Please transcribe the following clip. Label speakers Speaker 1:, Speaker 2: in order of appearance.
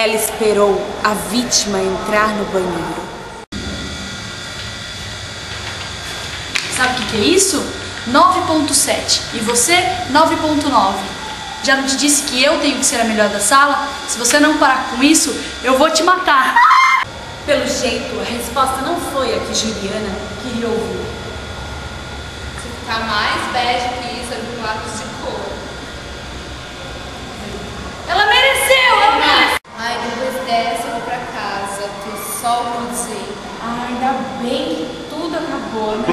Speaker 1: Ela esperou a vítima entrar no banheiro.
Speaker 2: Sabe o que é isso? 9.7 e você 9.9. Já não te disse que eu tenho que ser a melhor da sala? Se você não parar com isso, eu vou te matar.
Speaker 1: Pelo jeito, a resposta não foi a que Juliana queria ouvir.
Speaker 3: Se ficar mais bege que isso, eu vou lápis de cor.
Speaker 2: Ela mereceu! Ela mereceu!
Speaker 3: Ai, depois dessa eu vou pra casa. Tô só o dizer.
Speaker 1: Ah, ainda bem que tudo acabou, né?